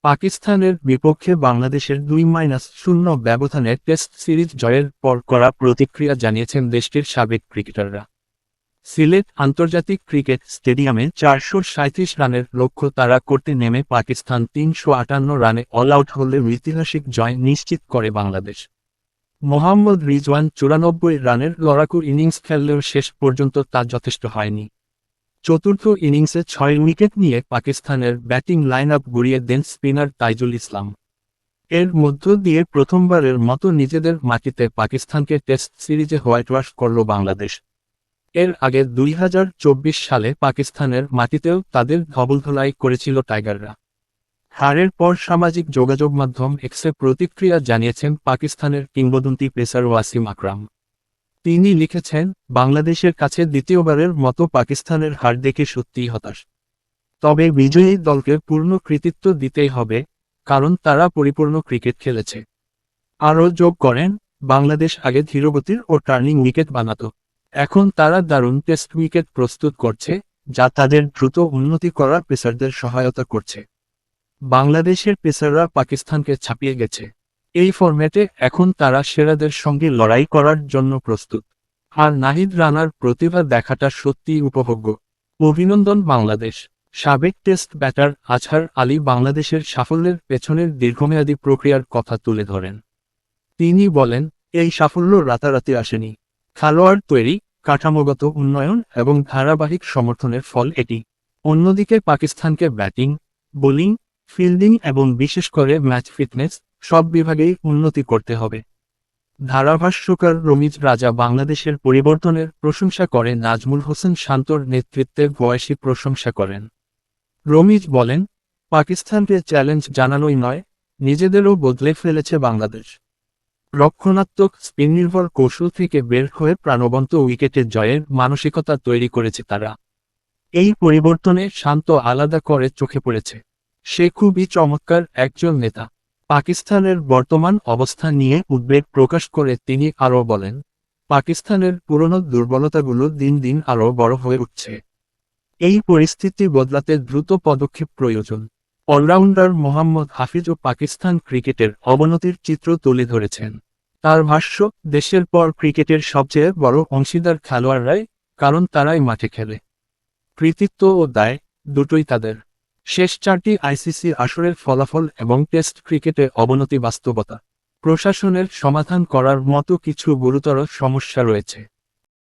পাকিস্তানের বিপক্ষে বাংলাদেশের 2-0 ব্যবধানে টেস্ট সিরিজ জয়ের পর কড়া প্রতিক্রিয়া জানিয়েছেন দেশটির সাবেক ক্রিকেটাররা। সিলেট আন্তর্জাতিক ক্রিকেট স্টেডিয়ামে 437 রানের লক্ষ্য তাড়া করতে নেমে পাকিস্তান 358 রানে অল আউট হলে ঐতিহাসিক জয় নিশ্চিত করে বাংলাদেশ। মোহাম্মদ রিজওয়ান 94 রানের লড়াকু ইনিংস খেললেও শেষ পর্যন্ত তা যথেষ্ট হয়নি। চতুর্থ ইনিংসে 6 উইকেট নিয়ে পাকিস্তানের ব্যাটিং লাইন আপ গুড়িয়ে দেন স্পিনার তাইজুল ইসলাম। এর মধ্য দিয়ে প্রথমবারের মতো নিজেদের মাটিতে পাকিস্তানকে টেস্ট সিরিজে হোয়াইটওয়াশ করল বাংলাদেশ। এর আগে 2024 সালে পাকিস্তানের মাটিতেও তাদের ধবলধোলাই করেছিল টাইগাররা। হারের পর সামাজিক যোগাযোগ মাধ্যম এক্সে প্রতিক্রিয়া জানিয়েছেন পাকিস্তানের কিংবদন্তি পেসার ওয়াসিম আকরাম। তিনি লিখেছেন, বাংলাদেশের কাছে দ্বিতীয়বারের মতো পাকিস্তানের হার দেখে সত্যিই হতাশ। তবে বিজয়ী দলকে পূর্ণ কৃতিত্ব দিতেই হবে, কারণ তারা পরিপূর্ণ ক্রিকেট খেলেছে। আরও যোগ করেন, বাংলাদেশ আগে ধীরগতির ও টার্নিং উইকেট বানাত। এখন তারা দারুণ টেস্ট উইকেট প্রস্তুত করছে, যা তাদের দ্রুত উন্নতি করার পেসারদের সহায়তা করছে। বাংলাদেশের পেসাররা পাকিস্তানকে ছাপিয়ে গেছে। এই ফরম্যাটে এখন তারা সেরাদের সঙ্গে লড়াই করার জন্য প্রস্তুত। আর নাহিদ রানার প্রতিভা দেখাটা সত্যিই উপভোগ্য। অভিনন্দন বাংলাদেশ। সাবেক টেস্ট ব্যাটার আজহার আলী বাংলাদেশের সাফল্যের পেছনের দীর্ঘমেয়াদী প্রক্রিয়ার কথা তুলে ধরেন। তিনি বলেন, এই সাফল্য রাতারাতি আসেনি। খেলোয়াড় তৈরি, কাঠামোগত উন্নয়ন এবং ধারাবাহিক সমর্থনের ফল এটি। অন্যদিকে পাকিস্তানকে ব্যাটিং, বোলিং, ফিল্ডিং এবং বিশেষ করে ম্যাচ ফিটনেস সব বিভাগেই উন্নতি করতে হবে। ধারাভাষ্যকার রমিজ রাজা বাংলাদেশের পরিবর্তনের প্রশংসা করে নাজমুল হোসেন শান্তর নেতৃত্বে ভূয়সী প্রশংসা করেন। রমিজ বলেন, পাকিস্তানকে চ্যালেঞ্জ জানানোই নয়, নিজেদেরও বদলে ফেলেছে বাংলাদেশ। রক্ষণাত্মক স্পিন নির্ভর কৌশল থেকে বের হয়ে প্রাণবন্ত উইকেটে জয়ের মানসিকতা তৈরি করেছে তারা। এই পরিবর্তনে শান্ত আলাদা করে চোখে পড়েছে। সে খুবই চমৎকার একজন নেতা। পাকিস্তানের বর্তমান অবস্থা নিয়ে উদ্বেগ প্রকাশ করে তিনি আরও বলেন, পাকিস্তানের পুরনো দুর্বলতাগুলো দিন দিন আরও বড় হয়ে উঠছে। এই পরিস্থিতি বদলাতে দ্রুত পদক্ষেপ প্রয়োজন। অলরাউন্ডার মোহাম্মদ হাফিজও পাকিস্তান ক্রিকেটের অবনতির চিত্র তুলে ধরেছেন। তার ভাষ্য, দেশের পর ক্রিকেটের সবচেয়ে বড় অংশীদার খেলোয়াড়রাই, কারণ তারাই মাঠে খেলে। কৃতিত্ব ও দায় দুটোই তাদের। শেষ 4টি আইসিসি আসরের ফলাফল এবং টেস্ট ক্রিকেটে অবনতি বাস্তবতা। প্রশাসনের সমাধান করার মতো কিছু গুরুতর সমস্যা রয়েছে।